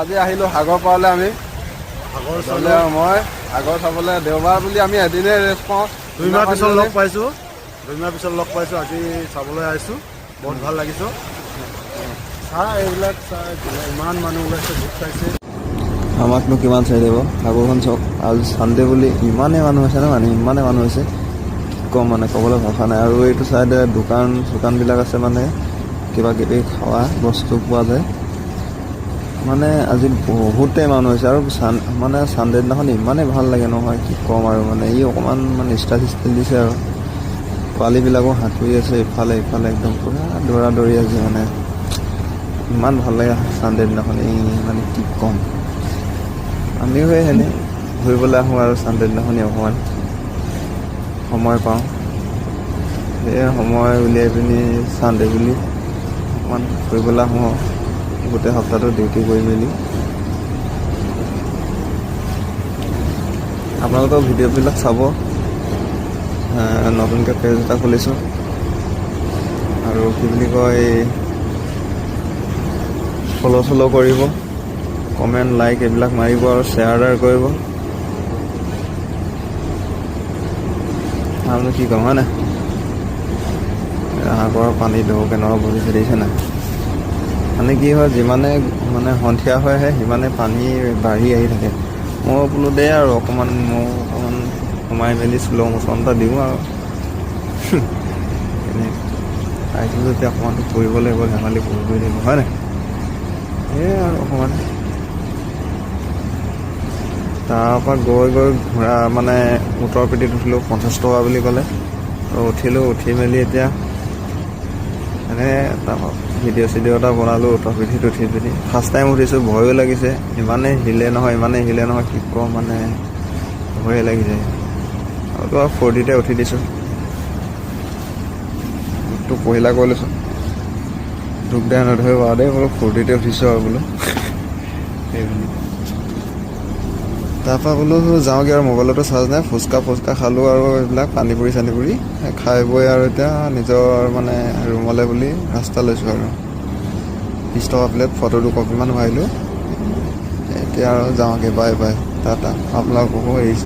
আজি আহিলোঁ সাগৰ পাৰলৈ আমি সাগৰ চালে আৰু মই সাগৰ চাবলৈ দেওবাৰ বুলি আমি এদিনেই ৰেষ্ট পাওঁ 2 মাহ পিছত লগ পাইছোঁ 2 মাহ পিছত লগ পাইছোঁ আজি চাবলৈ আহিছোঁ বহুত ভাল লাগিছে চাহ এইবিলাক চাহ ইমান মানুহ ওলাইছে গোট খাইছে আমাকনো কিমান চাই দিব সাগৰখন চাওক আজি চানডে বুলি ইমানেই মানুহ হৈছে ন মানে ইমানেই মানুহ হৈছে কম মানে ক'বলৈ ভাষা নাই আৰু এইটো চাইডে দোকানবিলাক আছে মানে কিবা কিবি খোৱা বস্তু পোৱা যায় মানে আজি বহুতেই মানুহ হৈছে আৰু মানে চানডে দিনাখন ইমানেই ভাল লাগে নহয় কি ক'ম আৰু মানে ই অকণমান মানে ষ্টাইল দিছে আৰু পোৱালীবিলাকো সাঁতুৰি আছে ইফালে ইফালে একদম পূৰা দৌৰা দৌৰি আছে মানে ইমান ভাল লাগে চানডে দিনাখন এই মানে কি ক'ম আমিও সেই সেনে ঘূৰিবলৈ আহোঁ আৰু চানডে দিনাখনি অকণমান সময় পাওঁ সেয়ে সময় উলিয়াই পিনি চানডে বুলি অকণমান ফুৰিবলৈ আহোঁ আৰু গোটেই সপ্তাহটো ডিউটি কৰি মেলি আপোনালোকৰ ভিডিঅ'বিলাক চাব নতুনকৈ পেজ এটা খুলিছোঁ আৰু কি বুলি কয় ফ'ল' কৰিব কমেণ্ট লাইক এইবিলাক মাৰিব আৰু শ্বেয়াৰ কৰিব আৰু কি ক'ম হয় নাই সাগৰৰ পানী ঢৌ কেনেকুৱা বহিছে দেখিছে নাই মানে কি হয় যিমানে মানে সন্ধিয়া হৈ আহে সিমানে পানী বাঢ়ি আহি থাকে মই বোলো দে আৰু অকণমান সোমাই মেলি শ্ল' মোচন এটা দিওঁ আৰু এনে আহিছিলোঁ যেতিয়া অকণমানটো ফুৰিব লাগিব ধেমালি কৰিব লাগিব হয় নাই সেয়াই আৰু অকণমান তাৰপৰা গৈ ঘূৰা মানে উত্তৰ পিঠিত উঠিলোঁ 50 টকা বুলি ক'লে আৰু উঠি মেলি এতিয়া এনে তাৰপৰা ভিডিঅ' চিডিঅ' এটা বনালোঁ উত্তৰ পিঠিত উঠি পিনি ফাৰ্ষ্ট টাইম উঠিছোঁ ভয়ো লাগিছে ইমানেই হিলে নহয় কি কওঁ মানে ভয়ে লাগি যায় আৰু তো ফূৰ্তিতে উঠি দিছোঁ তোক পহিলা কৈ লৈছোঁ দুখ দাই নধৰিব আৰু দেই বোলো ফূৰ্তিতে উঠিছোঁ আৰু বোলো সেইবুলি তাৰপৰা বোলো যাওঁগৈ আৰু মোবাইলতো চাৰ্জ নাই ফুচকা খালোঁ আৰু এইবিলাক পানী পুৰি খাই বৈ আৰু এতিয়া নিজৰ মানে ৰুমলৈ বুলি ৰাস্তা লৈছোঁ আৰু 20 টকা প্লেট ফটো 2 কপিমান মাৰিলোঁ এতিয়া আৰু যাওঁগৈ বাই টাটা আপোনালোককো এৰিছোঁ